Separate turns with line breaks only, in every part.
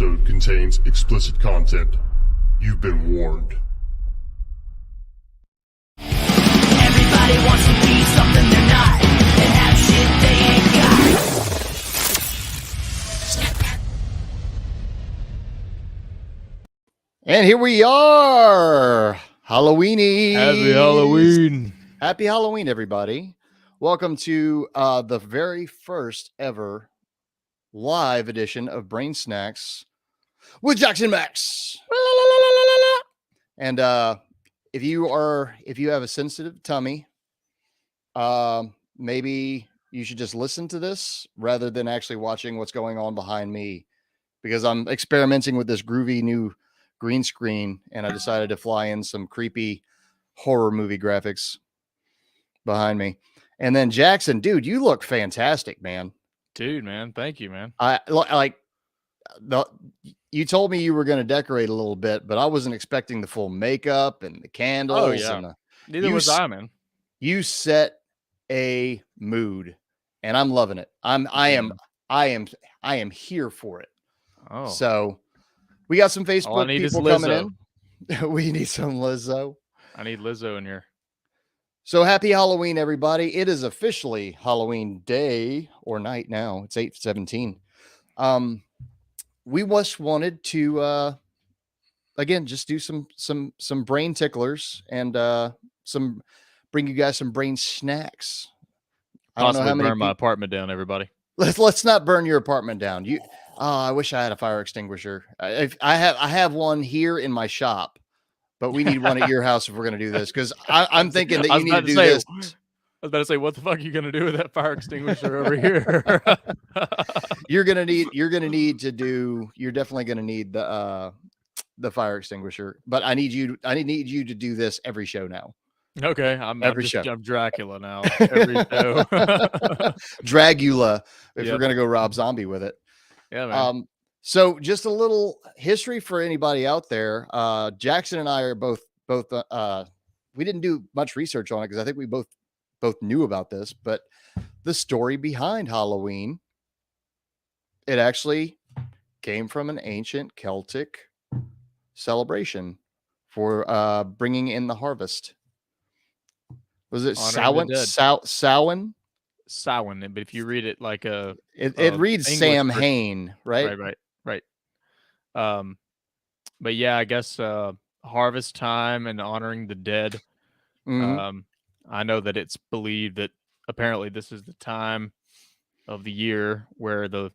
episode contains explicit content. You've been warned.
Everybody wants to be something they're not and have shit they ain't got.
And here we are, Halloweeny.
Happy Halloween.
Happy Halloween, everybody. Welcome to the very first ever live edition of Brain Snacks with Jaxon and Max. And if you have a sensitive tummy, maybe you should just listen to this rather than actually watching what's going on behind me, because I'm experimenting with this groovy new green screen and I decided to fly in some creepy horror movie graphics behind me. And then Jaxon, dude, you look fantastic, man.
Dude, man, thank you, man.
You told me you were going to decorate a little bit, but I wasn't expecting the full makeup and the candles.
Oh, yeah. Neither was I, man.
You set a mood, and I'm loving it. I am here for it.
Oh,
So we got some
all I
Facebook
need is
people coming
Lizzo.
in. We need some Lizzo.
I need Lizzo in here.
So happy Halloween, everybody. It is officially Halloween day or night now. It's 8/17. We just wanted to again just do some brain ticklers and bring you guys some brain snacks. I don't know
Possibly
how many
burn my apartment down, everybody.
let's not burn your apartment down. I wish I had a fire extinguisher. I have one here in my shop. But we need one at your house if we're going to do this, because I'm thinking that you need to do this.
I was about to say, what the fuck are you going to do with that fire extinguisher over here?
You're definitely going to need the fire extinguisher. But I need you to do this every show now.
Okay, I'm Dracula now. Every show.
Dragula, if
Yep.
we're going to go Rob Zombie with it.
Yeah, man.
So just a little history for anybody out there. Jaxon and I are both we didn't do much research on it because I think we both knew about this, but the story behind Halloween, it actually came from an ancient Celtic celebration for bringing in the harvest. Was it
Honoring the
Samhain?
dead.
Samhain?
Samhain, but if you read it like
It reads
English
Sam
version.
Hain, right?
Right. But yeah, I guess harvest time and honoring the dead.
Mhm.
I know that it's believed that apparently this is the time of the year where the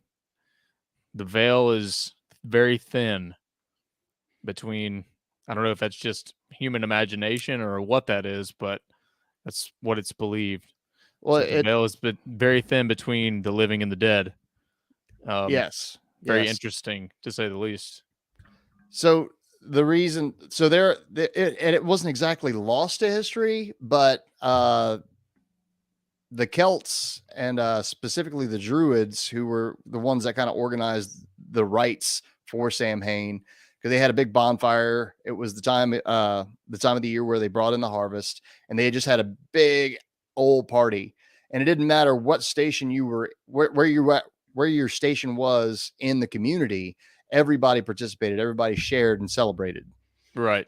veil is very thin between, I don't know if that's just human imagination or what that is, but that's what it's believed.
Well,
So the veil is very thin between the living and the dead.
yes.
Very
yes.
interesting to say the least.
So the reason, it wasn't exactly lost to history, but the Celts and specifically the Druids, who were the ones that kind of organized the rites for Samhain, because they had a big bonfire. It was the time of the year where they brought in the harvest, and they just had a big old party. And it didn't matter what station you were, where you were at, where your station was in the community. Everybody participated, everybody shared and celebrated.
Right.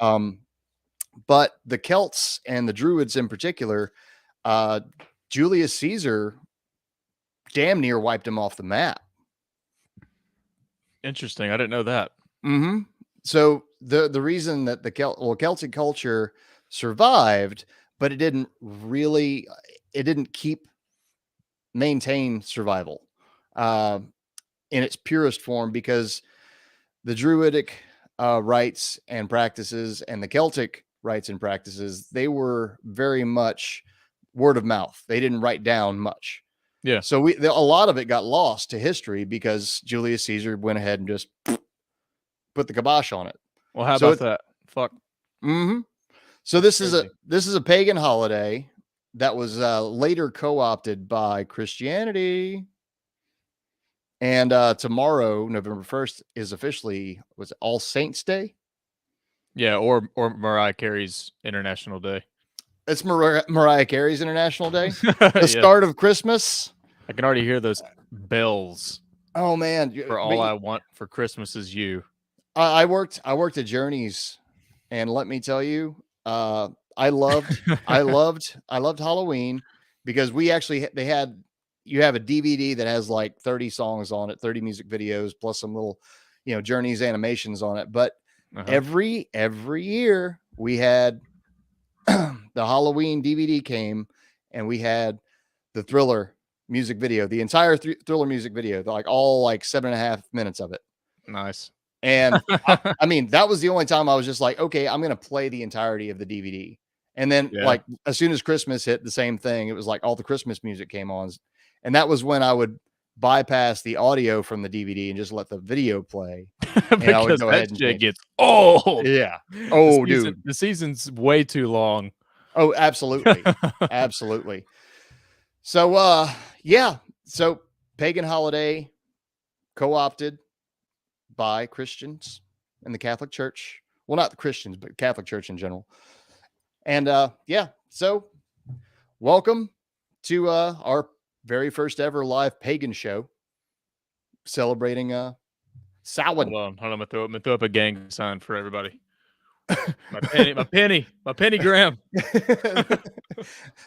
But the Celts and the Druids in particular, Julius Caesar damn near wiped him off the map.
Interesting. I didn't know that.
Mm-hmm. So the reason that Celtic culture survived, but it didn't maintain survival in its purest form, because the Druidic rites and practices and the Celtic rites and practices, they were very much word of mouth. They didn't write down much.
Yeah.
So a lot of it got lost to history because Julius Caesar went ahead and just put the kibosh on it.
Well, how
So
about that? Fuck.
Mm-hmm. So this
Crazy.
is a pagan holiday that was later co-opted by Christianity. And tomorrow, November 1st, is officially, was it All Saints Day?
Yeah, or Mariah Carey's International Day.
It's Mariah Carey's International Day. The start of Christmas.
I can already hear those bells.
Oh man,
For all I want for Christmas is you.
I worked at Journeys, and let me tell you, I loved Halloween because we actually they had you have a DVD that has like 30 songs on it, 30 music videos plus some little, Journeys animations on it. But
Uh-huh.
every year we had the Halloween DVD came, and we had the Thriller music video, the entire Thriller music video, like all like 7.5 minutes of it.
Nice.
And I mean, that was the only time I was just like, okay, I'm going to play the entirety of the DVD. And then,
Yeah.
like, as soon as Christmas hit, the same thing. It was like all the Christmas music came on. And that was when I would bypass the audio from the DVD and just let the video play. And I would
Because
go
that
ahead and
shit
change.
gets old.
Yeah. Oh,
Dude.
dude.
The season's way too long.
Oh, absolutely. Absolutely. So, yeah. So, pagan holiday co-opted by Christians in the Catholic Church. Well, not the Christians, but Catholic Church in general. And yeah, so welcome to our very first ever live pagan show celebrating Samhain.
Hold on. I'm gonna throw up a gang sign for everybody. My pentagram.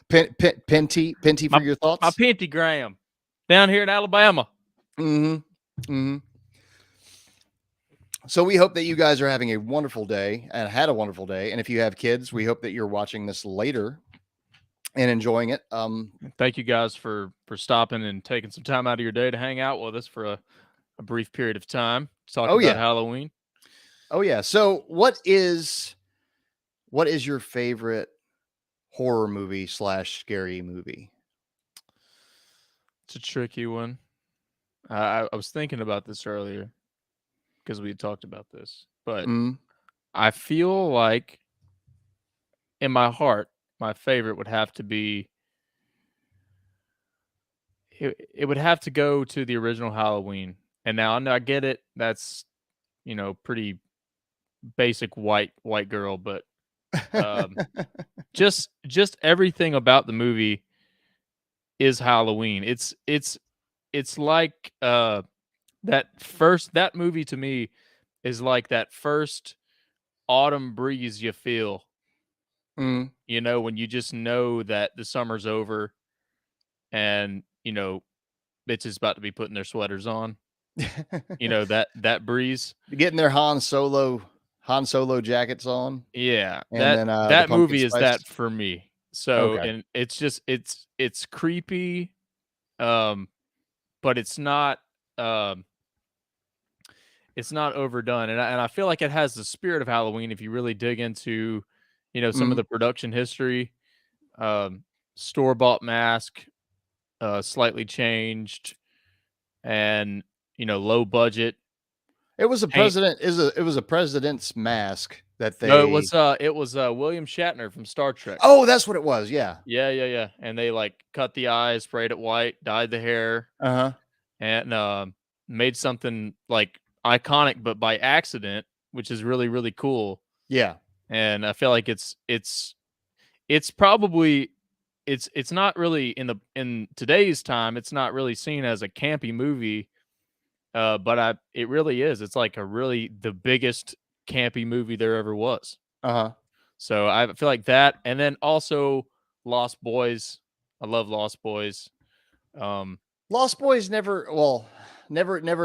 Penty for your thoughts.
My pentagram down here in Alabama.
Mm-hmm. Mm-hmm. So we hope that you guys are having a wonderful day and had a wonderful day. And if you have kids, we hope that you're watching this later and enjoying it.
Thank you guys for stopping and taking some time out of your day to hang out with us for a brief period of time to talk about Halloween.
Oh yeah. So what is your favorite horror movie / scary movie?
It's a tricky one. I was thinking about this earlier because we had talked about this, but I feel like in my heart, my favorite would have to be. It would have to go to the original Halloween. And now I know I get it. That's pretty basic white girl, but just everything about the movie is Halloween. It's like that movie to me is like that first autumn breeze you feel. When you just know that the summer's over and bitches about to be putting their sweaters on. That breeze.
Getting their Han Solo jackets on.
Yeah.
And
that movie is that for me. So
okay.
And it's just it's creepy, but it's not overdone. And I feel like it has the spirit of Halloween if you really dig into, some of the production history. Store-bought mask, slightly changed, and low budget.
It was a president's mask that they.
No, it was William Shatner from Star Trek.
Oh, that's what it was. Yeah.
Yeah. And they like cut the eyes, sprayed it white, dyed the hair, and made something like iconic, but by accident, which is really, really cool.
Yeah.
And I feel like it's probably it's not really in today's time, it's not really seen as a campy movie. But it really is. It's like the biggest campy movie there ever was. So I feel like that, and then also Lost Boys. I love Lost Boys.
Lost Boys never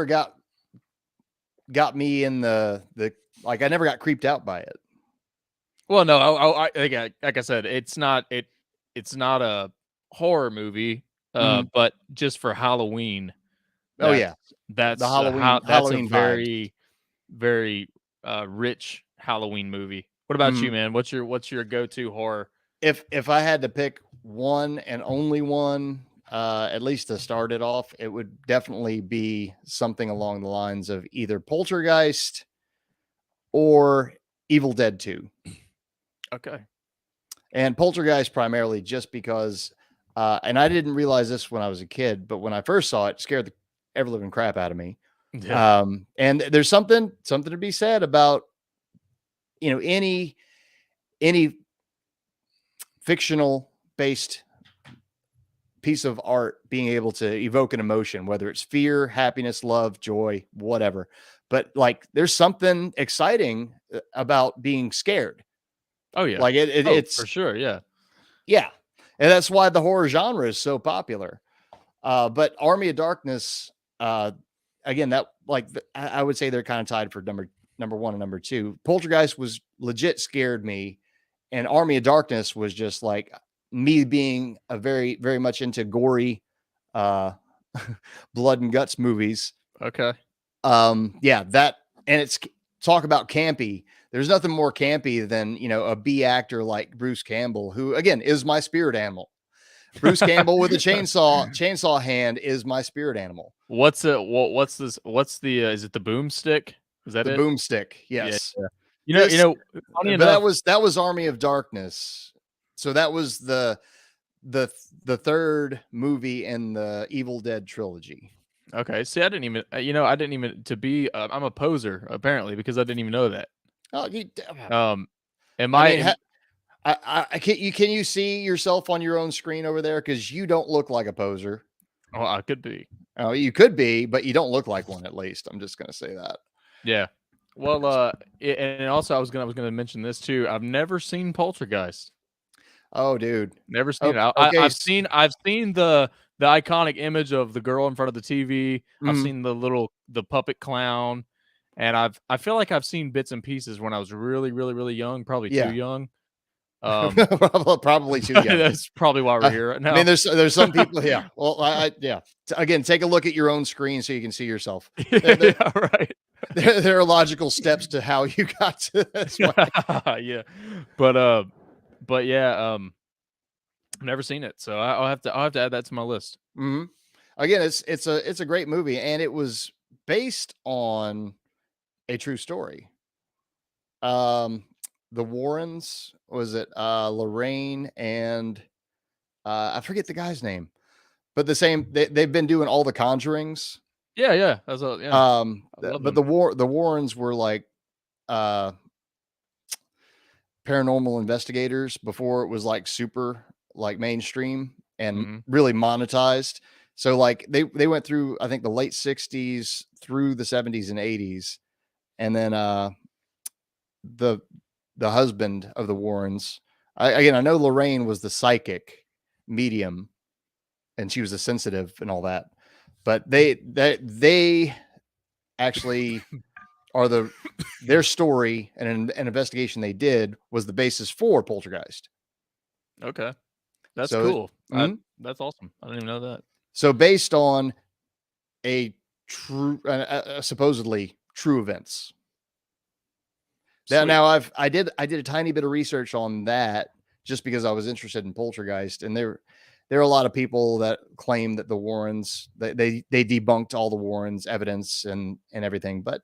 got me in the like. I never got creeped out by it.
Well, no, like I said, it's not a horror movie, but just for Halloween. That's
the
Halloween. That's
Halloween
a very, very rich Halloween movie. What about you, man? What's your go-to horror?
If I had to pick one and only one, at least to start it off, it would definitely be something along the lines of either Poltergeist or Evil Dead 2.
Okay.
And Poltergeist primarily just because, and I didn't realize this when I was a kid, but when I first saw it, it scared the ever living crap out of me.
Yeah.
And there's something to be said about, any fictional based piece of art being able to evoke an emotion, whether it's fear, happiness, love, joy, whatever. But like, there's something exciting about being scared.
Oh yeah.
Like it's
for sure. Yeah.
yeah, and that's why the horror genre is so popular. But Army of Darkness, again, that I would say they're kind of tied for number one and number two. Poltergeist was legit scared me, and Army of Darkness was just like me being a very, very much into gory, uh, blood and guts movies.
Okay.
Yeah, that, and it's, talk about campy. There's nothing more campy than, a B actor like Bruce Campbell, who again is my spirit animal. Bruce Campbell with a chainsaw hand is my spirit animal.
What's it? What's this? What's the? Is it the boomstick? Is that
The
it?
boomstick? Yes.
Yeah. Funny
But
enough,
that was Army of Darkness. So that was the third movie in the Evil Dead trilogy.
okay. See, I didn't even. I didn't even to be. I'm a poser apparently because I didn't even know that.
Oh,
Am
I
I?
mean, can you see yourself on your own screen over there? Because you don't look like a poser.
Oh, I could be.
Oh, you could be, but you don't look like one. At least I'm just gonna say that.
Yeah. Well, and also I was gonna mention this too. I've never seen Poltergeist.
Oh, dude,
Never seen it.
okay.
I've seen the iconic image of the girl in front of the TV. I've seen the puppet clown, and I feel like I've seen bits and pieces when I was really, really, really young, probably too young.
Probably too young.
That's probably why we're here right now.
I mean, there's some people. Yeah. Well, Again, take a look at your own screen so you can see yourself.
Yeah, right.
There are logical steps to how you got to this.
Yeah, but yeah, I've never seen it, so I'll have to add that to my list.
Mm-hmm. Again, it's a great movie, and it was based on a true story. The Warrens, was it Lorraine and I forget the guy's name, but they've been doing all the Conjurings.
Yeah. That's yeah.
But the Warrens were like paranormal investigators before it was like super like mainstream and really monetized. So like they went through, I think, the late 60s through the 70s and 80s, and then the husband of the Warrens, I know Lorraine was the psychic medium, and she was a sensitive and all that, but they actually are their story and an investigation they did was the basis for Poltergeist.
Okay, that's
So
cool. That's awesome. I didn't even know that.
So based on a true, supposedly true events. Now I did a tiny bit of research on that just because I was interested in Poltergeist, and there are a lot of people that claim that the Warrens, they debunked all the Warrens evidence and everything. But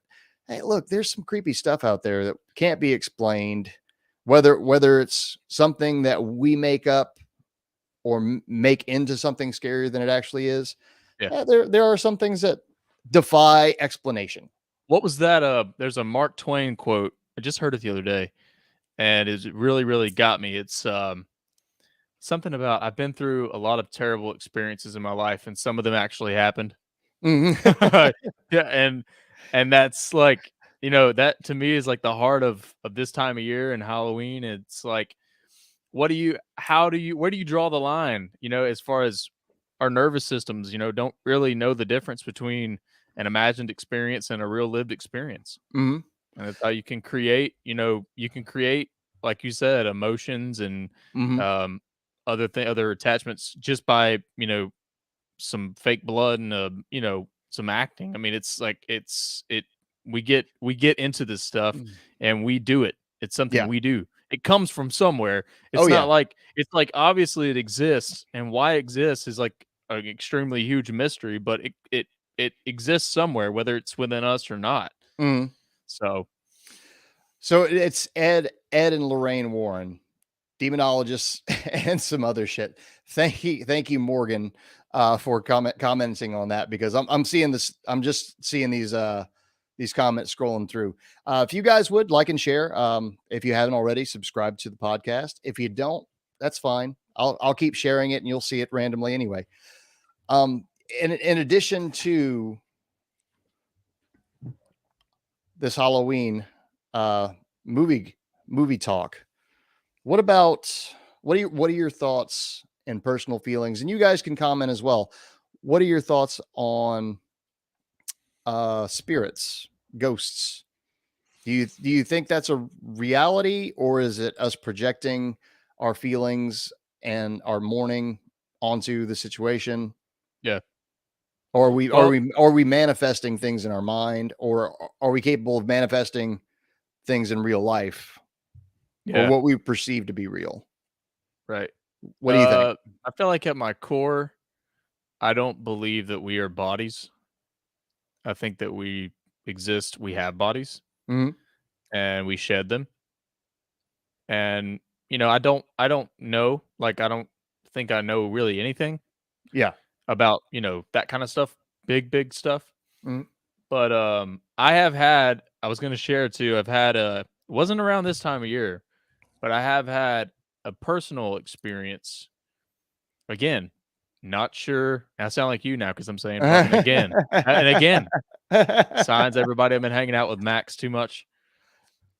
hey, look, there's some creepy stuff out there that can't be explained, whether it's something that we make up or make into something scarier than it actually is.
Yeah.
There are some things that defy explanation.
What was that? There's a Mark Twain quote. I just heard it the other day, and it really, really got me. It's something about I've been through a lot of terrible experiences in my life, and some of them actually happened. Yeah, and that's like, that to me is like the heart of this time of year and Halloween. It's like, where do you draw the line? As far as our nervous systems, don't really know the difference between an imagined experience and a real lived experience.
Mm-hmm.
And that's how you can create, like you said, emotions and other attachments just by, some fake blood and, some acting. I mean, it's like, we get into this stuff and we do it. It's something we do. It comes from somewhere. It's not like, it's like, obviously it exists, and why it exists is like an extremely huge mystery, but it exists somewhere, whether it's within us or not.
Mm-hmm. So it's Ed and Lorraine Warren, demonologists and some other shit. Thank you, Morgan, for commenting on that, because I'm seeing this. I'm just seeing these comments scrolling through. If you guys would like and share, if you haven't already, subscribe to the podcast. If you don't, that's fine. I'll keep sharing it and you'll see it randomly anyway. In addition to this Halloween movie talk, what are your thoughts and personal feelings? And you guys can comment as well. What are your thoughts on spirits, ghosts? Do you think that's a reality, or is it us projecting our feelings and our mourning onto the situation?
Yeah.
Or
Well,
are we manifesting things in our mind, or are we capable of manifesting things in real life, or
yeah,
what we perceive to be real?
right.
What do you think?
I feel like at my core, I don't believe that we are bodies. I think that we exist, we have bodies,
Mhm.
and we shed them. And I don't know, like I don't think I know really anything
Yeah.
about, that kind of stuff, big stuff.
Mhm.
But I was gonna share too, I've had a it wasn't around this time of year, but I have had a personal experience. Again, not sure. I sound like you now because I'm saying fucking again. And again, signs everybody I've been hanging out with Max too much.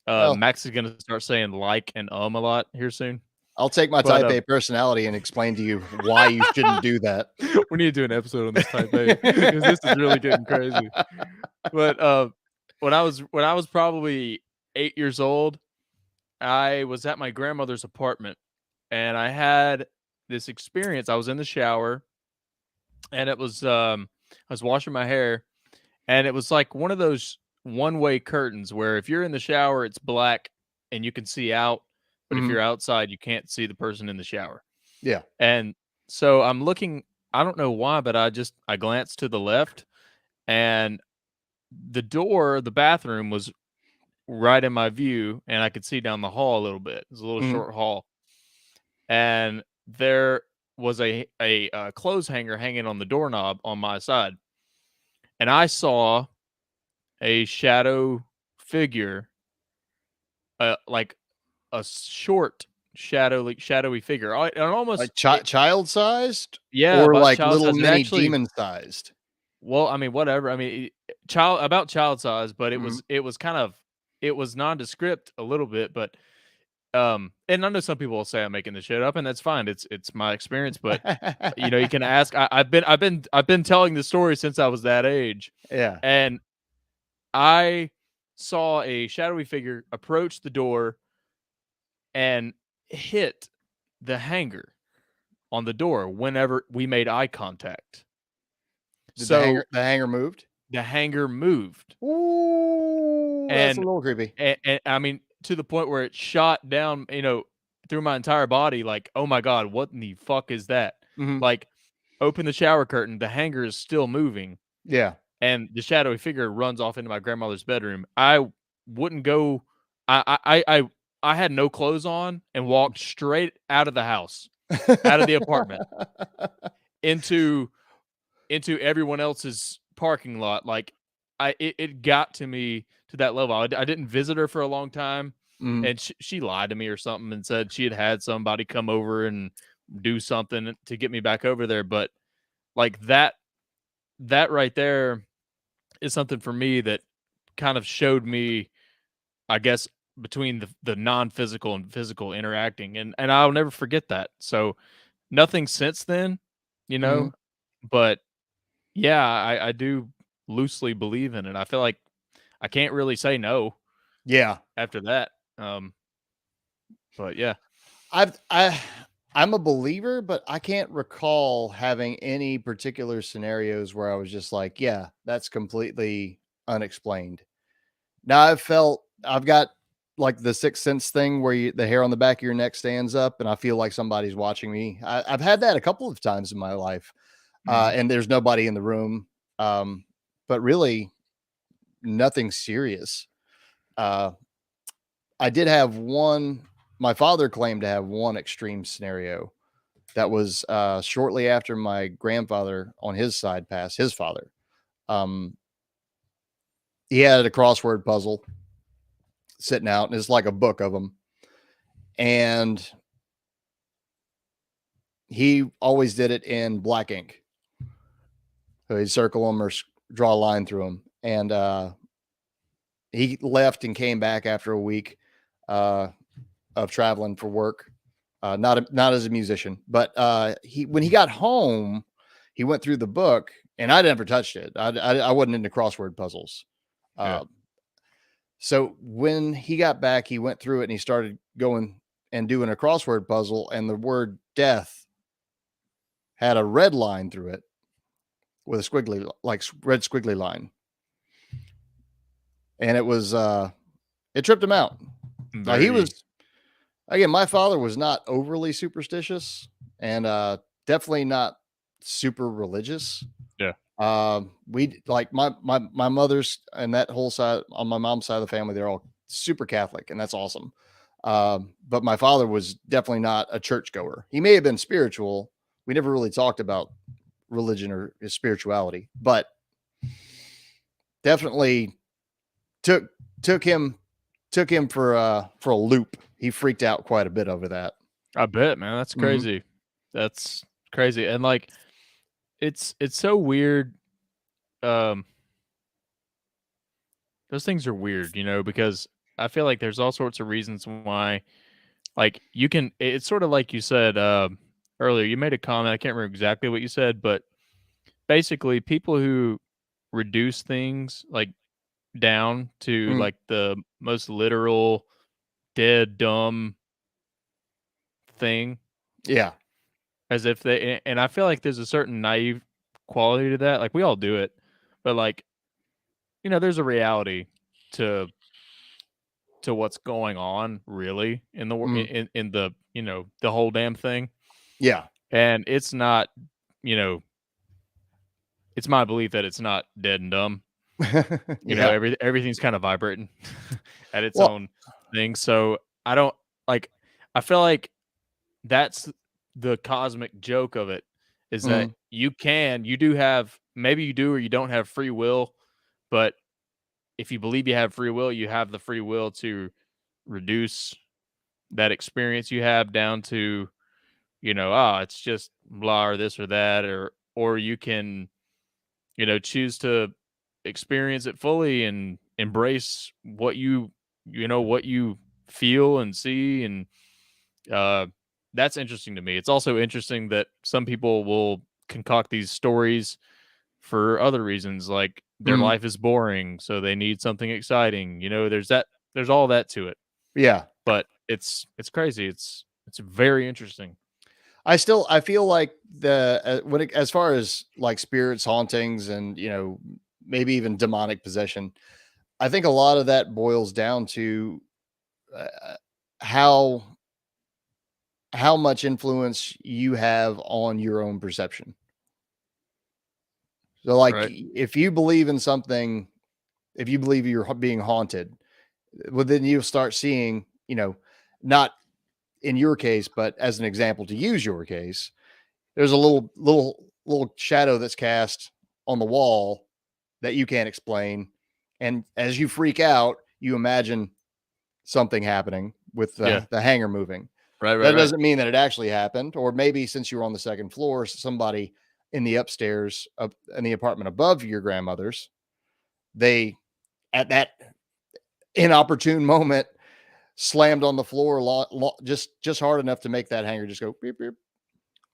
Well,
Max is gonna start saying like and a lot here soon.
I'll take my
But
type A personality and explain to you why you shouldn't do that.
we need to do an episode on this type A because this is really getting crazy. But when I was probably 8 years old, I was at my grandmother's apartment and I had this experience. I was in the shower and I was washing my hair and it was like one of those one-way curtains where if you're in the shower it's black and you can see out, but if
Mhm.
you're outside you can't see the person in the shower.
Yeah.
And so I'm looking, I don't know why, but I glanced to the left and the bathroom was right in my view and I could see down the hall a little bit. It was a little
Mhm.
short hall. And there was a clothes hanger hanging on the doorknob on my side. And I saw a shadow figure, like a short shadowy figure. And almost
Like child sized,
yeah,
or
about
like
child
little
size. It
mini
actually
demon sized?
well, I mean, whatever. I mean, child size, but it
Mhm.
was it was kind of it was nondescript a little bit, but and I know some people will say I'm making this shit up, and that's fine. It's my experience, but you can ask. I've been telling the story since I was that age,
Yeah.
and I saw a shadowy figure approach the door and hit the hanger on the door whenever we made eye contact.
Did
So
the hanger moved?
the hanger moved,
Ooh, that's a
and
little creepy.
and I mean to the point where it shot down, through my entire body. Like, oh my god, what in the fuck is that?
Mhm.
Like, open the shower curtain, the hanger is still moving,
Yeah.
and the shadowy figure runs off into my grandmother's bedroom. I wouldn't go. I had no clothes on and walked straight out of the house, out of the apartment, into everyone else's parking lot. Like, it got to me to that level. I didn't visit her for a long time,
Mhm.
and she lied to me or something and said she had somebody come over and do something to get me back over there. But like that right there is something for me that kind of showed me, I guess, between the non-physical and physical interacting, and I'll never forget that. So nothing since then, you
Mhm.
know, but yeah, I do loosely believe in it. I feel like I can't really say no
Yeah.
after that. Um, but yeah.
I've I I'm a believer, but I can't recall having any particular scenarios where I was just like, yeah, that's completely unexplained. Now I've got like the sixth sense thing where the hair on the back of your neck stands up and I feel like somebody's watching me. I've had that a couple of times in my life.
Mhm.
And there's nobody in the room. But really nothing serious. Uh, I did have one. My father claimed to have one extreme scenario that was shortly after my grandfather on his side passed, his father. Um, he had a crossword puzzle sitting out, and it's like a book of them. And he always did it in black ink. So he'd circle them or draw a line through them. And he left and came back after a week of traveling for work. Not as a musician, but when he got home, he went through the book, and I never touched it. I wasn't into crossword puzzles.
Yeah.
So when he got back, he went through it and he started going and doing a crossword puzzle, and the word death had a red line through it with a squiggly, like red squiggly line. And it tripped him out. Now, he was, again, my father was not overly superstitious and definitely not super religious.
Yeah.
We like my mother's and that whole side on my mom's side of the family, they're all super Catholic, and that's awesome. But my father was definitely not a churchgoer. He may have been spiritual. We never really talked about religion or his spirituality, but definitely took him for a loop. He freaked out quite a bit over that.
I bet, man. That's crazy. That's crazy. And like, it's so weird. Those things are weird, because I feel like there's all sorts of reasons why, like, it's sort of like you said earlier. You made a comment. I can't remember exactly what you said, but basically, people who reduce things like down to like the most literal, dead, dumb thing.
Yeah.
As if and I feel like there's a certain naive quality to that. Like, we all do it, but like, there's a reality to what's going on really in the in the the whole damn thing.
Yeah.
And it's not, it's my belief that it's not dead and dumb. Everything's kind of vibrating at its own thing. So I feel like that's the cosmic joke of it, is that you do have, maybe you do or you don't have free will, but if you believe you have free will, you have the free will to reduce that experience you have down to, it's just blah or this or that, or you can, choose to experience it fully and embrace what you feel and see. And that's interesting to me. It's also interesting that some people will concoct these stories for other reasons, like their life is boring, so they need something exciting. There's all that to it.
Yeah.
But it's crazy. It's very interesting.
I feel like as far as like spirits, hauntings, and maybe even demonic possession, I think a lot of that boils down to how much influence you have on your own perception. So, like, if you believe in something, if you believe you're being haunted, well, then you'll start seeing, not in your case, but as an example to use your case, there's a little shadow that's cast on the wall that you can't explain. And as you freak out, you imagine something happening with the hanger moving.
Right.
That doesn't mean that it actually happened. Or maybe since you were on the second floor, somebody in the upstairs in the apartment above your grandmother's, they, at that inopportune moment, slammed on the floor just hard enough to make that hanger just go beep, beep.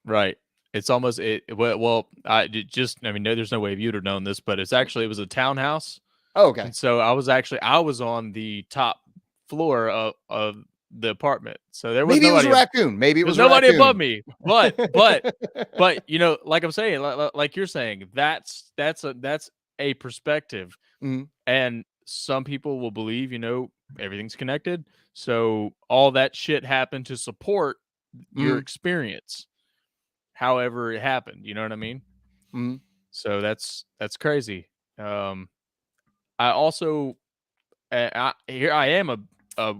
Right. It's almost well, there's no way you'd have known this, but it was a townhouse.
Oh, okay.
And so I was on the top floor of the apartment. So there was
maybe it was a raccoon. Maybe it was
nobody
raccoon.
above me. But like I'm saying, like you're saying, that's a perspective. And some people will believe, everything's connected. So all that shit happened to support your experience, however it happened. You know what I mean? So that's crazy. I also, I am a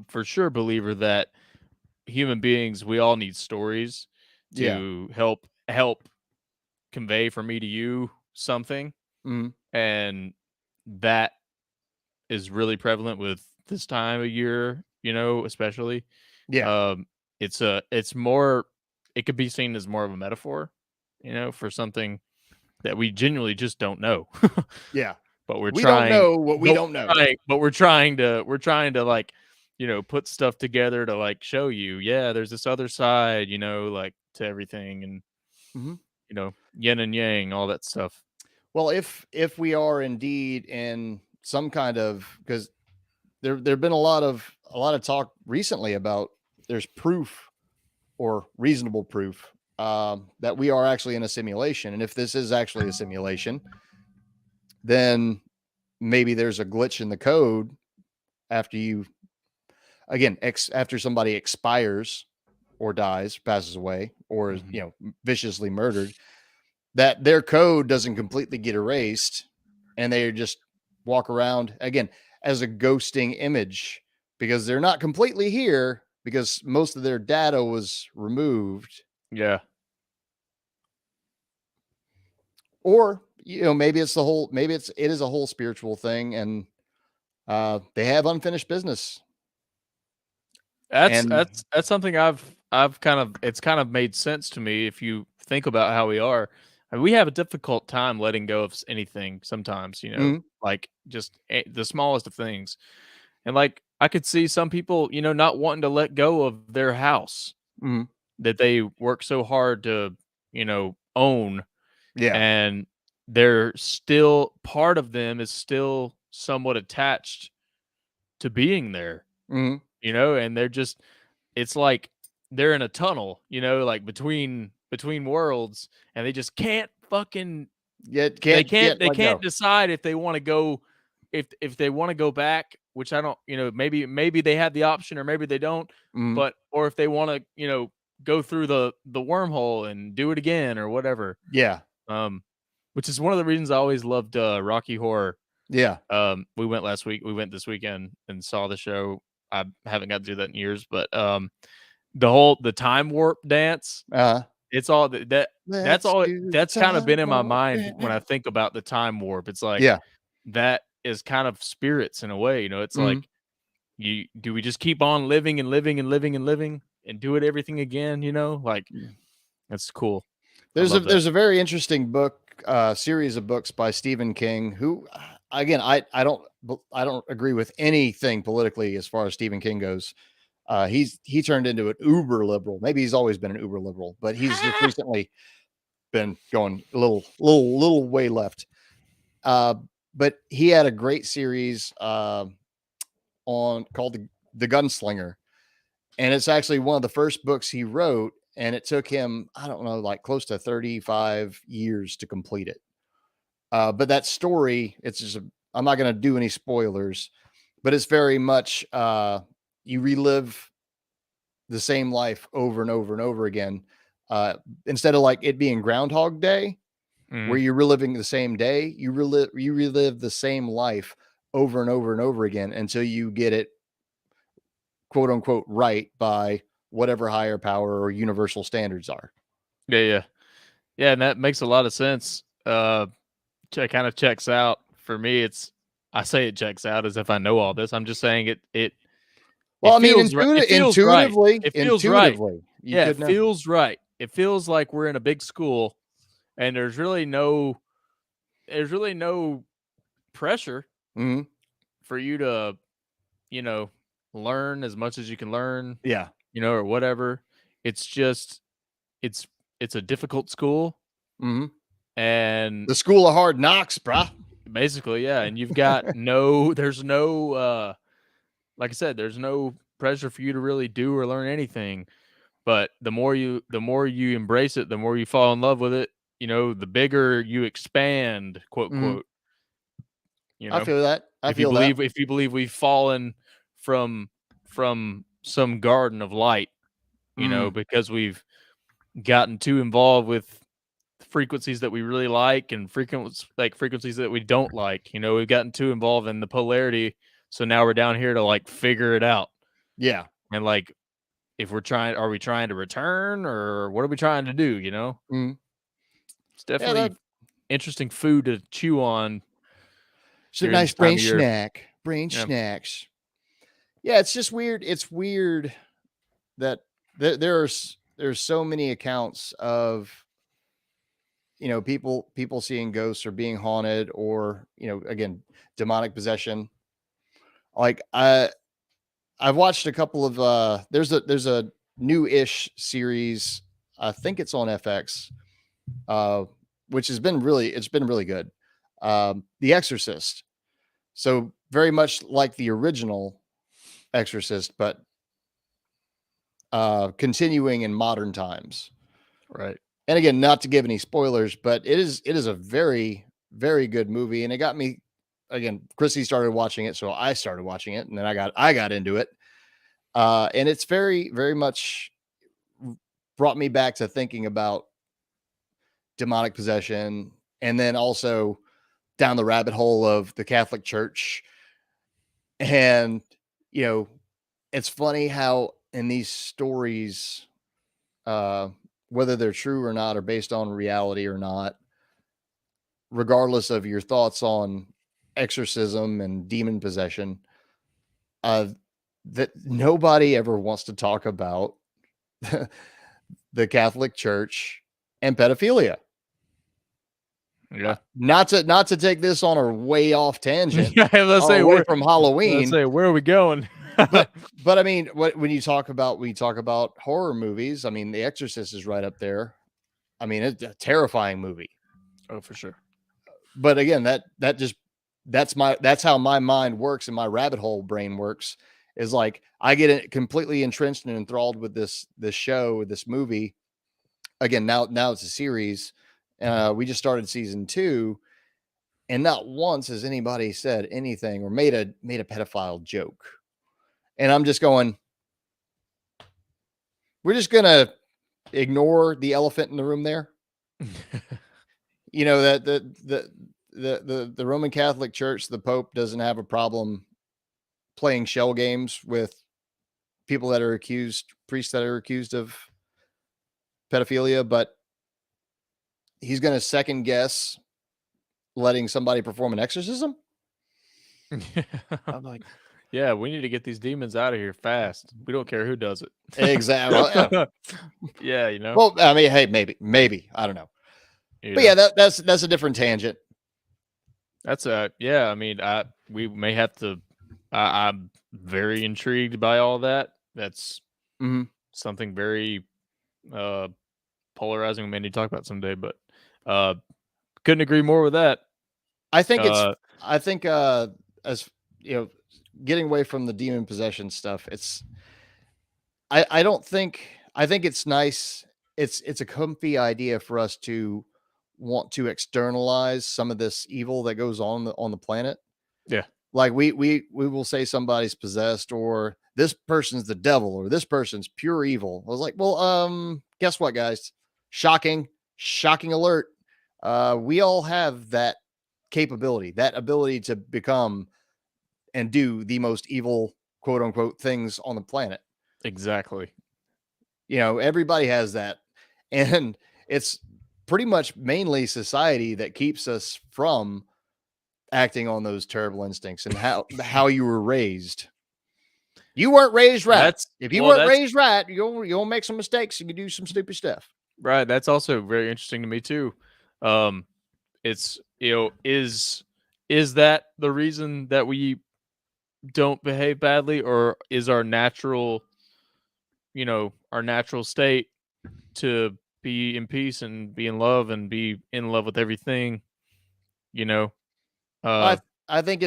for sure believer that human beings, we all need stories to help convey from me to you something. And that is really prevalent with this time of year, especially. It's more it could be seen as more of a metaphor, for something that we genuinely just don't know.
Yeah.
But we're
We don't
trying
know what we don't know.
but we're trying to like, put stuff together to like show you, yeah, there's this other side, like to everything, and
Mhm.
yin and yang, all that stuff.
Well, if we are indeed in some kind of, because there've been a lot of talk recently about there's proof or reasonable proof that we are actually in a simulation, and if this is actually a simulation, then maybe there's a glitch in the code after you again after somebody expires or dies, passes away, or is
Mhm.
viciously murdered, that their code doesn't completely get erased and they just walk around again as a ghosting image because they're not completely here because most of their data was removed.
Yeah.
Or maybe it's it is a whole spiritual thing, and they have unfinished business.
That's
And
that's that's something I've kind of it's kind of made sense to me if you think about how we are. And we have a difficult time letting go of anything sometimes,
Mhm,
like just the smallest of things. And like I could see some people, not wanting to let go of their house
mhm,
that they work so hard to, own,
yeah,
and they're still part of them is still somewhat attached to being there,
mhm,
and they're just it's like they're in a tunnel, like between worlds, and they just can't fucking
yet
they
can't
can't they
let
can't
go.
decide if they want to go if they want to go back, which I don't, maybe they have the option or maybe they don't,
Mhm,
but or if they want to, go through the wormhole and do it again or whatever.
yeah,
Um which is one of the reasons I always loved Rocky Horror.
yeah,
We went this weekend and saw the show. I haven't got to do that in years, but the time warp dance,
uh
it's all that's
let's
all
do the
that's kind of
time
been in my
warp
mind when I
dance.
think about the time warp. It's like
Yeah,
that is kind of spirits in a way, it's
mhm,
like you do we just keep on living and living and living and living and do it everything again, like
yeah.
that's cool. I love that.
There's a very interesting book series of books by Stephen King, who again I don't agree with anything politically as far as Stephen King goes. He turned into an uber liberal. Maybe he's always been an uber liberal, but he's just recently been going a little way left. Uh, but he had a great series on called the Gunslinger, and it's actually one of the first books he wrote, and it took him, I don't know, like close to 35 years to complete it. But that story, it's just I'm not going to do any spoilers, but it's very much you relive the same life over and over and over again. Instead of like it being Groundhog Day, where
Mhm.
you're reliving the same day, you relive the same life over and over and over again until you get it quote unquote right by whatever higher power or universal standards are.
Yeah, yeah. Yeah, and that makes a lot of sense. It kind of checks out for me. I say it checks out as if I know all this. I'm just saying
Well,
it
I mean,
feels right. It feels right. It feels right.
intuitively, you
Yeah, it
could know.
feels right. It feels like we're in a big school and there's really no pressure
Mhm.
for you to, you know, learn as much as you can learn,
Yeah.
or whatever. It's just it's it's a difficult school,
Mhm.
and
The school of hard knocks, bruh.
basically, yeah, and you've got no there's no like I said, there's no pressure for you to really do or learn anything. But the more you embrace it, the more you fall in love with it, the bigger you expand, quote
Mhm.
quote, you
I
know.
feel that. I
If you
feel that.
believe if you believe we've fallen from some garden of light,
Mm.
because we've gotten too involved with frequencies that we really like and frequencies that we don't like. We've gotten too involved in the polarity, so now we're down here to like figure it out.
Yeah.
And like if are we trying to return or what are we trying to do,
Mm.
It's
Yeah,
definitely
that
interesting food to chew on
it's a
during
nice
this time
brain
of year.
snack. Brain
Yeah.
snacks. Yeah, it's just weird. It's weird that there's there's so many accounts of, people seeing ghosts or being haunted, or, again, demonic possession. Like I've watched a couple of there's a new-ish series. I think it's on FX, which has been really good. The Exorcist. So very much like the original Exorcist, but continuing in modern times.
Right.
And again, not to give any spoilers, but it is a very, very good movie. And it got me, again, Chrissy started watching it, so I started watching it, and then I got into it. And it's very, very much brought me back to thinking about demonic possession, and then also down the rabbit hole of the Catholic Church. And, it's funny how in these stories, whether they're true or not, or based on reality or not, regardless of your thoughts on exorcism and demon possession, that nobody ever wants to talk about the Catholic Church and pedophilia.
Yeah.
Not to take this on a way off tangent.
Yeah, let's say
away
we're
from Halloween.
Let's say, where are we going?
but I mean, when you talk about horror movies, I mean, The Exorcist is right up there. I mean, it's a terrifying movie.
Oh, for sure.
But again, that's how my mind works and my rabbit hole brain works, is like I get completely entrenched and enthralled with this show, this movie. Again, now it's a series. We just started season 2, and not once has anybody said anything or made a pedophile joke. And I'm just going, we're just gonna ignore the elephant in the room there. That the Roman Catholic Church, the Pope, doesn't have a problem playing shell games with people that are priests that are accused of pedophilia, but he's going to second guess letting somebody perform an exorcism. I'm like,
yeah, we need to get these demons out of here fast. We don't care who does it.
Exactly.
Yeah,
Well, I mean, hey, maybe I don't know. But yeah, that's a different tangent.
That's yeah. I mean, we may have to. I'm very intrigued by all that. That's something very polarizing. We may need to talk about someday, but couldn't agree more with that.
I think as getting away from the demon possession stuff, I think it's nice. It's a comfy idea for us to want to externalize some of this evil that goes on the planet.
Yeah.
Like we will say somebody's possessed, or this person's the devil, or this person's pure evil. I was like, well, guess what, guys? Shocking alert. We all have that capability, that ability to become and do the most evil, quote unquote, things on the planet.
Exactly.
Everybody has that. And it's pretty much mainly society that keeps us from acting on those terrible instincts, and how you were raised. You weren't raised right. If you weren't raised right, you'll make some mistakes and you do some stupid stuff.
Right. That's also very interesting to me too. It's, is that the reason that we don't behave badly, or is our natural state to be in peace and be in love and be in love with everything?
I think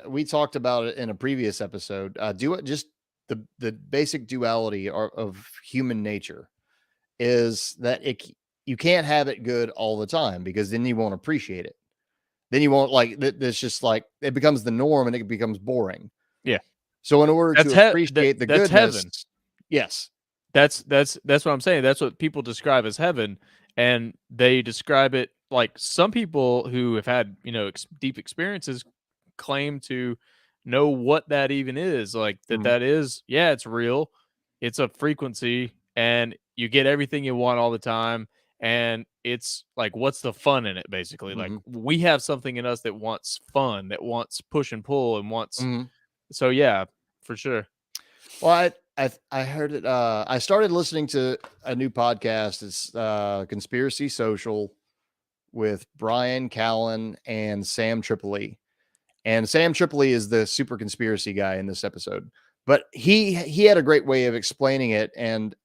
we talked about it in a previous episode. Just the basic duality of human nature is that you can't have it good all the time, because then you won't appreciate it. Then you won't it's just like it becomes the norm and it becomes boring.
Yeah.
So in order to appreciate the goodness,
heaven.
Yes.
That's what I'm saying. That's what people describe as heaven, and they describe it like some people who have had deep experiences claim to know what that even is. Like that is, yeah, it's real. It's a frequency, and you get everything you want all the time. And it's like, what's the fun in it? Basically, like we have something in us that wants fun, that wants push and pull, and wants. So yeah, for sure.
Well, I heard it. I started listening to a new podcast. It's Conspiracy Social with Brian Callen and Sam Tripoli. And Sam Tripoli is the super conspiracy guy in this episode. But he had a great way of explaining it. And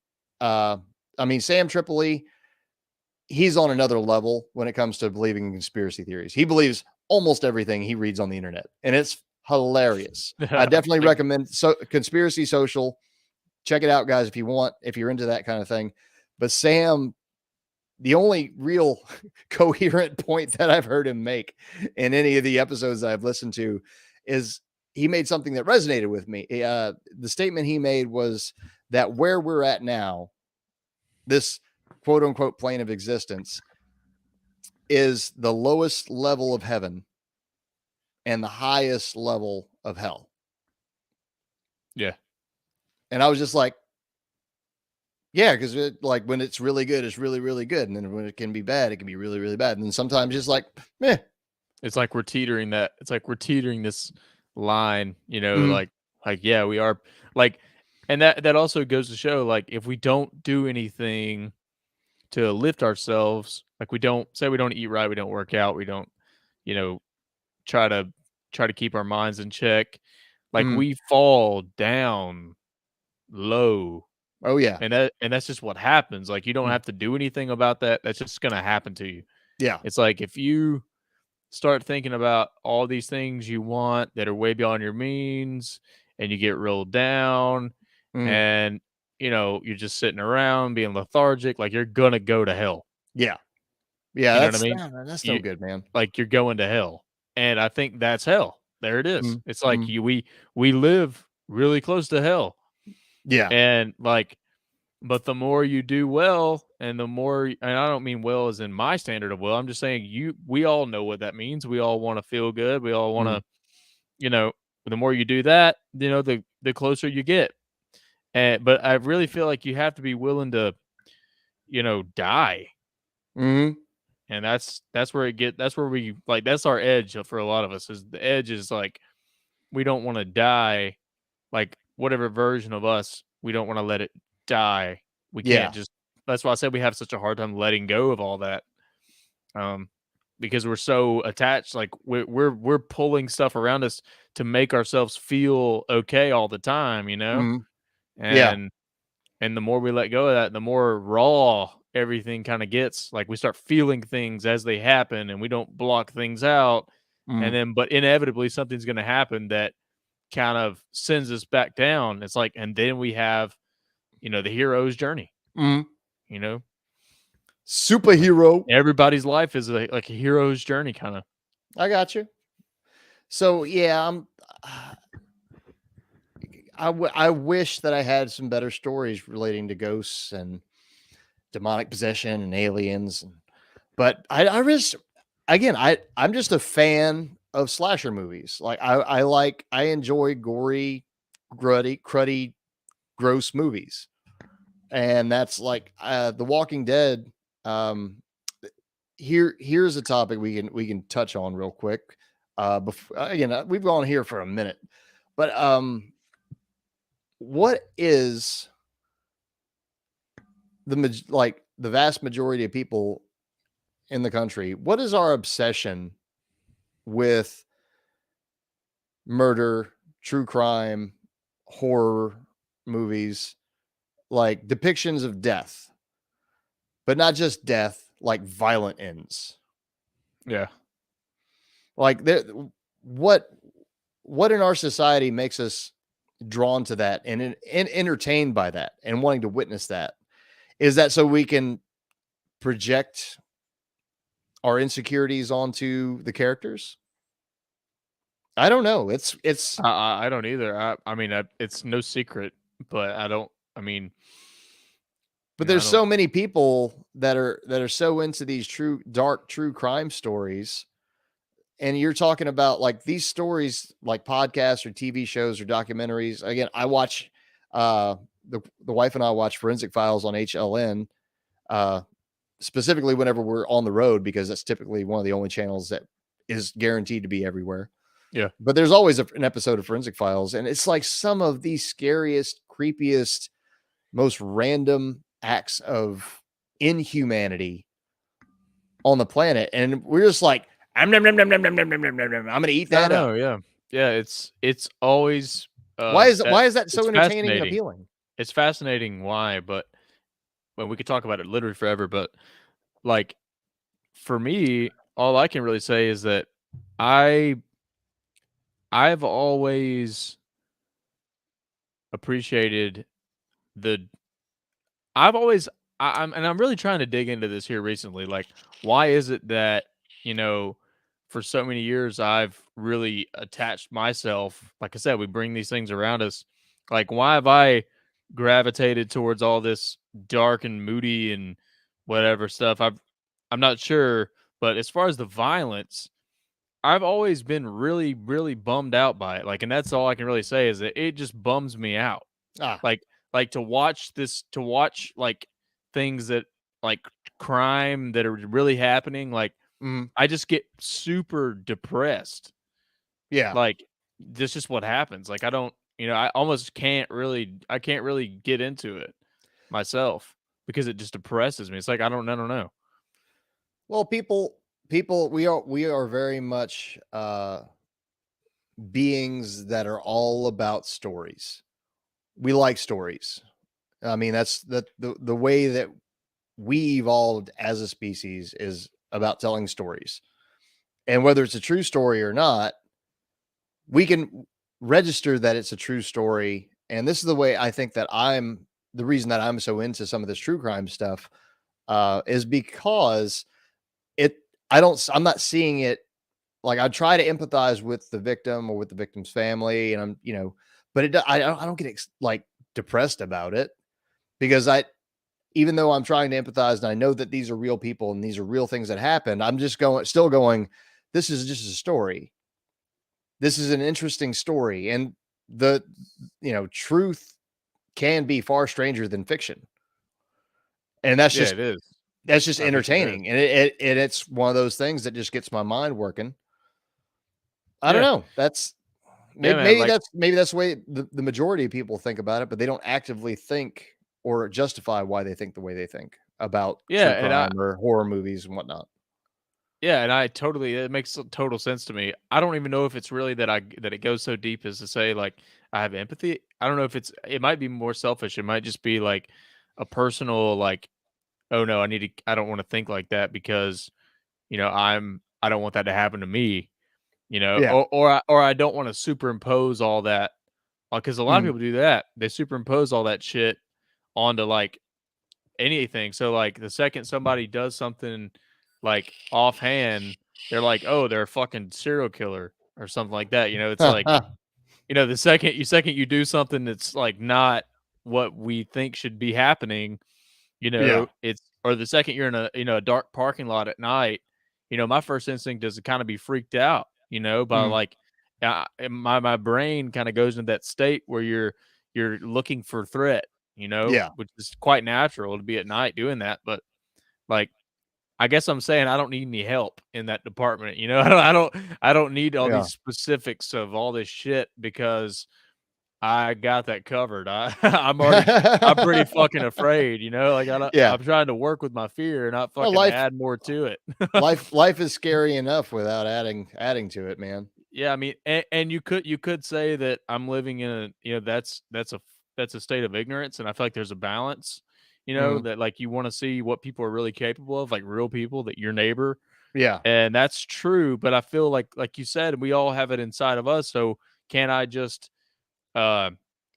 I mean, Sam Tripoli, he's on another level when it comes to believing in conspiracy theories. He believes almost everything he reads on the internet, and it's hilarious. I definitely recommend Conspiracy Social. Check it out, guys, if you want, if you're into that kind of thing. But Sam, the only real coherent point that I've heard him make in any of the episodes that I've listened to is he made something that resonated with me. The statement he made was that where we're at now, this quote unquote plane of existence, is the lowest level of heaven and the highest level of hell.
Yeah.
And I was just like, yeah, because like when it's really good, it's really, really good. And then when it can be bad, it can be really, really bad. And then sometimes just like, meh.
It's like we're teetering that. It's like we're teetering this line, you know, like, yeah, we are like, and that also goes to show, like, if we don't do anything to lift ourselves, like we don't eat right, we don't work out, we don't, you know, try to keep our minds in check, like we fall down low.
Oh yeah.
And that's just what happens. Like, you don't have to do anything about that. That's just going to happen to you.
Yeah.
It's like, if you start thinking about all these things you want that are way beyond your means, and you get real down, and, you know, you're just sitting around being lethargic, like, you're going to go to hell.
Yeah. Yeah.
You know
That's,
what I mean?
that's no good, man.
Like, you're going to hell. And I think that's hell. There it is. It's like we live really close to hell.
Yeah.
And like, but the more you do well, and the more, and I don't mean well as in my standard of well, I'm just saying we all know what that means. We all want to feel good. We all want to, you know, the more you do that, you know, the closer you get. But I really feel like you have to be willing to, you know, die. And that's where that's where we, like, that's our edge for a lot of us. Is the edge is like, we don't want to die, like whatever version of us, we don't want to let it die. We can't just, that's why I said we have such a hard time letting go of all that. Because we're so attached, like we're pulling stuff around us to make ourselves feel okay all the time, you know? And the more we let go of that, the more raw everything kind of gets. Like, we start feeling things as they happen, and we don't block things out. And then, but inevitably something's going to happen that kind of sends us back down. It's like, and then we have, you know, the hero's journey, you know,
superhero.
Everybody's life is like a hero's journey, kind of.
I got you. So yeah, I wish that I had some better stories relating to ghosts and demonic possession and aliens, but I'm just a fan of slasher movies. Like I enjoy gory, cruddy, gross movies, and that's like The Walking Dead. Here's a topic we can touch on real quick. Again, we've gone here for a minute, but what is the vast majority of people in the country? What is our obsession with murder, true crime, horror movies, like depictions of death, but not just death, like violent ends?
Yeah.
Like what in our society makes us drawn to that and entertained by that and wanting to witness that? Is that so we can project our insecurities onto the characters? I don't know. It's
I don't either. I mean, it's no secret, but
but there's so many people that are so into these dark true crime stories. And you're talking about like these stories, like podcasts or TV shows or documentaries. Again, I watch, the wife and I watch Forensic Files on HLN, specifically whenever we're on the road, because that's typically one of the only channels that is guaranteed to be everywhere.
Yeah.
But there's always an episode of Forensic Files, and it's like some of the scariest, creepiest, most random acts of inhumanity on the planet. And we're just like, I'm gonna eat that up.
Yeah, it's always
Why is that so
it's
entertaining and
fascinating.
appealing?
It's fascinating why, but well, we could talk about it literally forever, but like for me, all I can really say is that I I've always appreciated the I've always I'm really trying to dig into this here recently. Like, why is it that, you know, for so many years I've really attached myself, like I said, we bring these things around us. Like, why have I gravitated towards all this dark and moody and whatever stuff? I'm not sure, but as far as the violence, I've always been really, really bummed out by it. Like, and that's all I can really say is that it just bums me out.
Ah,
Like to watch like things that like crime that are really happening, like
mm,
I just get super depressed.
yeah.
Like this is what happens. Like I don't, I almost can't really get into it myself because it just depresses me. It's like I don't know.
Well, people, we are very much beings that are all about stories. We like stories. I mean, that's the way that we evolved as a species is about telling stories. And whether it's a true story or not, we can register that it's a true story. And this is the way I think that the reason that I'm so into some of this true crime stuff is because it, I'm not seeing it like I try to empathize with the victim or with the victim's family. And but I don't get like depressed about it because even though I'm trying to empathize and I know that these are real people and these are real things that happened, I'm just still going, this is just a story. This is an interesting story. And the, truth can be far stranger than fiction. And that's
Yeah,
just,
it is.
that's just
I think it is.
entertaining. And it's one of those things that just gets my mind working. I don't
Yeah.
know. That's
Yeah,
maybe,
man. Like
maybe that's the way the majority of people think about it, but they don't actively think or justify why they think the way they think about
yeah,
true
and I
crime or horror movies and whatnot.
Yeah, and it makes total sense to me. I don't even know if it's really that it goes so deep as to say like I have empathy. I don't know if it might be more selfish. It might just be like a personal like, oh no, I don't want to think like that because, I don't want that to happen to me,
Yeah.
or I don't want to superimpose all that because a lot of
Mhm.
people do that. They superimpose all that shit onto like anything. So like the second somebody does something like offhand, they're like, "Oh, they're a fucking serial killer" or something like that. It's like, the second you do something that's like not what we think should be happening,
Yeah.
it's or the second you're in a dark parking lot at night, my first instinct is to kind of be freaked out, by
Mhm.
like and my brain kind of goes into that state where you're looking for threat,
Yeah.
which is quite natural to be at night doing that. But like, I guess I'm saying I don't need any help in that department. I don't need all
Yeah.
these specifics of all this shit because I got that covered. I'm pretty fucking afraid, Like
Yeah.
I'm trying to work with my fear and not
Well,
fucking add more to it.
life is scary enough without adding to it, man.
Yeah, I mean, and you could say that I'm living in a, that's a state of ignorance, and I feel like there's a balance,
Mhm.
that like you want to see what people are really capable of, like real people, that your neighbor,
Yeah.
and that's true. But I feel like you said, we all have it inside of us. So can I just uh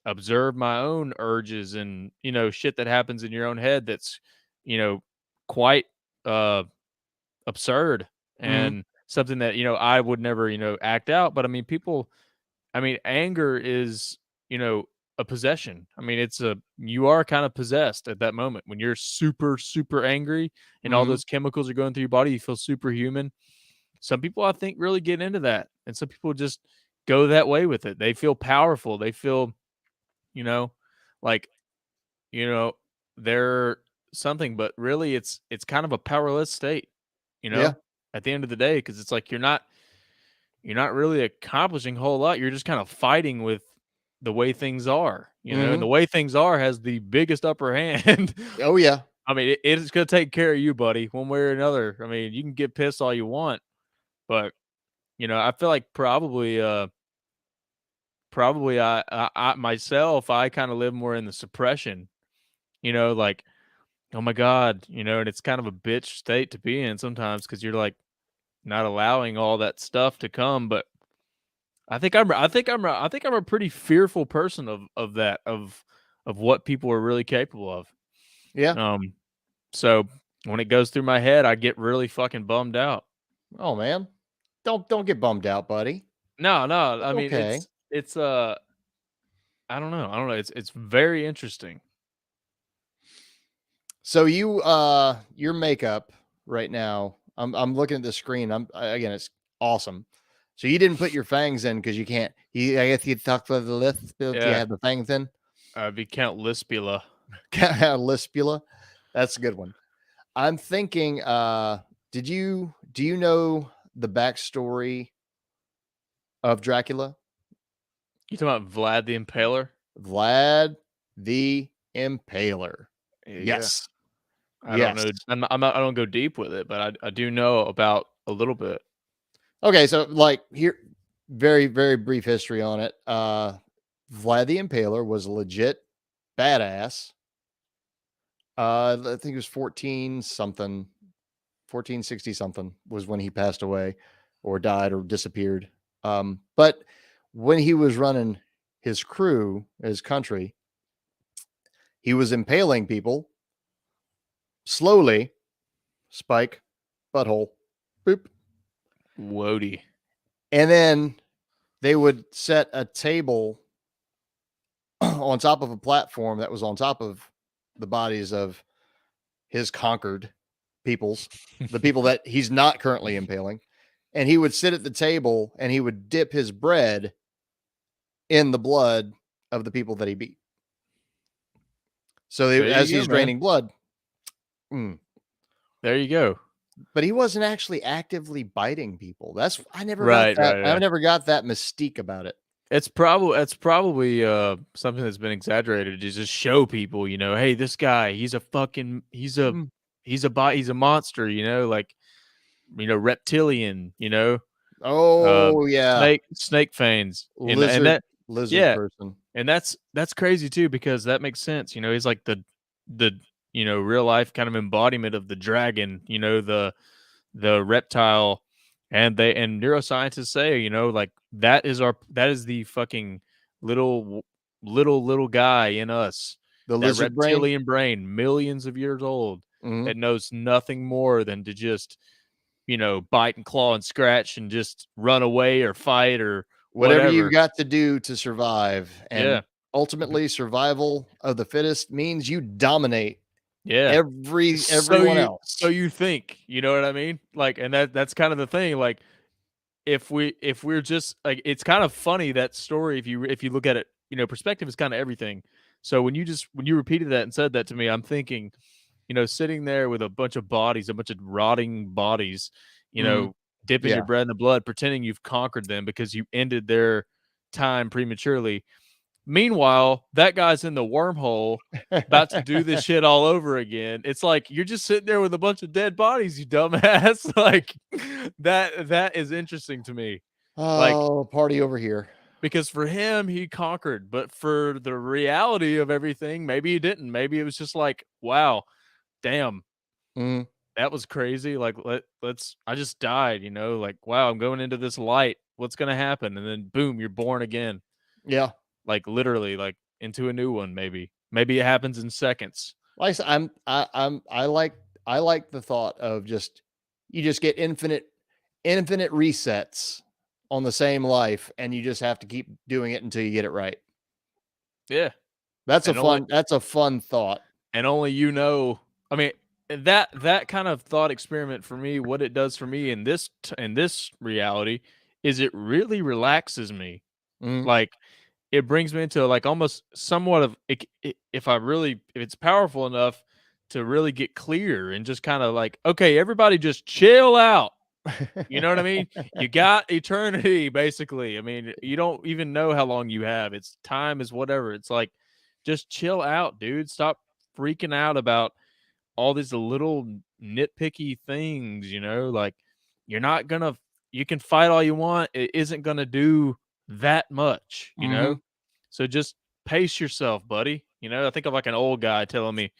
observe my own urges and shit that happens in your own head that's you know quite uh absurd
Mhm.
and something that I would never act out. But I mean, anger is a possession. I mean, you are kind of possessed at that moment when you're super super angry and all
Mhm.
those chemicals are going through your body. You feel superhuman. Some people, I think, really get into that, and some people just go that way with it. They feel powerful. They feel you know like you know they're something, but really it's kind of a powerless state, you
Yeah.
know at the end of the day, because it's like you're not really accomplishing a whole lot. You're just kind of fighting with the way things are, you know, and the way things are has the biggest upper hand.
Oh yeah.
I mean, it's going to take care of you, buddy, one way or another. I mean, you can get pissed all you want, but you know, I feel like probably I myself, I kind of live more in the suppression, you know, like, oh my God, you know, and it's kind of a bitch state to be in sometimes because you're like not allowing all that stuff to come. But I think I'm a pretty fearful person of that, of what people are really capable of.
Yeah.
So when it goes through my head, I get really fucking bummed out.
Oh man. Don't get bummed out, buddy.
No, no, I mean,
Okay.
it's I don't know. I don't know. It's very interesting.
So your makeup right now, I'm looking at the screen. Again, it's awesome. So you didn't put your fangs in because you can't. I guess you talk to the list. You
Yeah.
have the fangs in.
Viscount Lispula.
Lispula. That's a good one. I'm thinking, do you know the backstory of Dracula?
You talking about Vlad the Impaler?
Vlad the Impaler.
Yeah.
Yes.
I don't know. I'm not. I don't go deep with it, but I do know about a little bit.
Okay, so like here, very, very brief history on it. Vlad the Impaler was a legit badass. I think it was 14 something, 1460 something was when he passed away or died or disappeared. But when he was running his crew, his country, he was impaling people slowly, spike, butthole, boop.
Wody.
And then they would set a table on top of a platform that was on top of the bodies of his conquered peoples, the people that he's not currently impaling. And he would sit at the table and he would dip his bread in the blood of the people that he beat. So as he's draining blood,
there you go.
But he wasn't actually actively biting people. I never
Right,
got that.
right, yeah.
I never got that mystique about it.
It's probably something that's been exaggerated to just show people, you know, hey, this guy, he's a monster, you know, like, you know, reptilian, you know.
Oh yeah,
snake fangs,
lizard
yeah,
person,
and that's crazy too because that makes sense. You know, he's like the you know, real life kind of embodiment of the dragon. You know, the reptile, and neuroscientists say, you know, like that is the fucking little guy in us,
the
that
lizard
reptilian brain, millions of years old, that knows nothing more than to just, you know, bite and claw and scratch and just run away or fight or
whatever
whatever.
you've got to do to survive. And ultimately, survival of the fittest means you dominate.
Yeah,
everyone else.
So you think, you know what I mean? Like, and that's kind of the thing. Like, if we're just like, it's kind of funny, that story. If you look at it, you know, perspective is kind of everything. So when you repeated that and said that to me, I'm thinking, you know, sitting there with a bunch of bodies, a bunch of rotting bodies, you know, dipping your bread in the blood, pretending you've conquered them because you ended their time prematurely. Meanwhile, that guy's in the wormhole about to do this shit all over again. It's like you're just sitting there with a bunch of dead bodies, you dumbass. Like that is interesting to me.
Oh, party over here.
Because for him, he conquered, but for the reality of everything, maybe he didn't. Maybe it was just like, wow, damn, that was crazy. Like I just died, you know, like, wow, I'm going into this light. What's gonna happen? And then boom, you're born again.
Yeah.
Like literally, like into a new one. Maybe it happens in seconds.
Like I like the thought of you just get infinite resets on the same life, and you just have to keep doing it until you get it right.
Yeah,
that's a fun thought.
And only you know. I mean, that kind of thought experiment for me, what it does for me in this reality is it really relaxes me. Like, it brings me into like almost somewhat of if it's powerful enough to really get clear and just kind of like, okay, everybody just chill out. You know what I mean? You got eternity, basically. I mean, you don't even know how long you have. It's time is whatever. It's like, just chill out, dude. Stop freaking out about all these little nitpicky things, like you're not gonna you can fight all you want. It isn't gonna do that much,
Mhm.
So just pace yourself, buddy. I think of like an old guy telling me,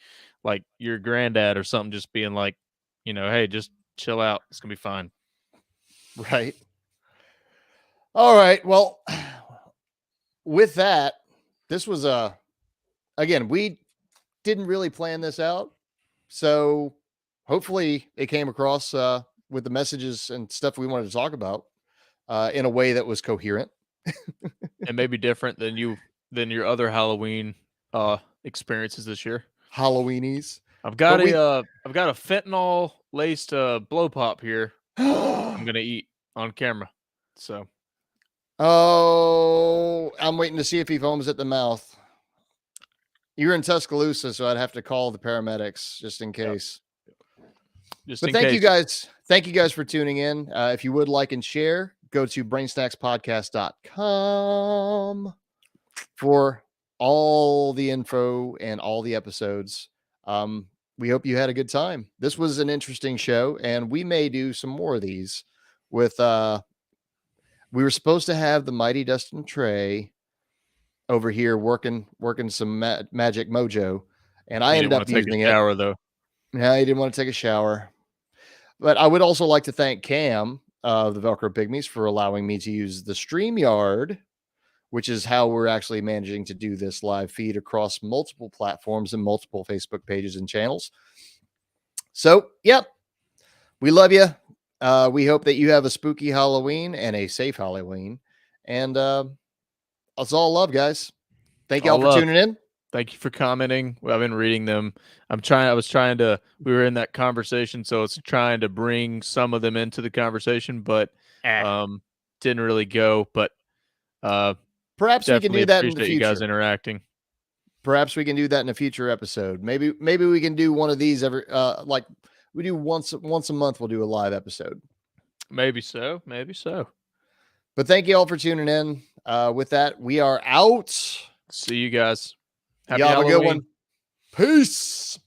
like your granddad or something, just being like, hey, just chill out. It's gonna be fine.
Right. All right. Well, with that, this was again, we didn't really plan this out. So hopefully it came across with the messages and stuff we wanted to talk about in a way that was coherent.
And maybe different than your other Halloween experiences this year.
Halloweenies.
I've got
But we
I've got a fentanyl laced blow pop here. I'm gonna eat on camera. So
Oh, I'm waiting to see if he foams at the mouth. You're in Tuscaloosa, so I'd have to call the paramedics just in case.
just
But
in
thank
case.
you guys. Thank you guys for tuning in. If you would like and share, go to brainsnackspodcast.com for all the info and all the episodes. We hope you had a good time. This was an interesting show, and we may do some more of these with we were supposed to have the mighty Dustin Trey over here working some magic mojo, and I
You
ended
didn't
up
want to take
using
a
it.
shower though.
Yeah, he didn't want to take a shower. But I would also like to thank Cam of the Velcro Pygmies for allowing me to use the StreamYard, which is how we're actually managing to do this live feed across multiple platforms and multiple Facebook pages and channels. So, yep, we love you. We hope that you have a spooky Halloween and a safe Halloween. And it's all love, guys. Thank y'all
All
for
love.
tuning in.
Thank you for commenting. Well, I've been reading them. We were in that conversation, so it's trying to bring some of them into the conversation, but didn't really go. But
Perhaps we can
definitely
do that in the
appreciate you guys
future.
interacting.
Perhaps we can do that in a future episode. Maybe we can do one of these every like we do once a month. We'll do a live episode.
Maybe so. Maybe so.
But thank you all for tuning in. With that, we are out.
See you guys. Happy
Y'all have a good
Halloween.
one. Peace.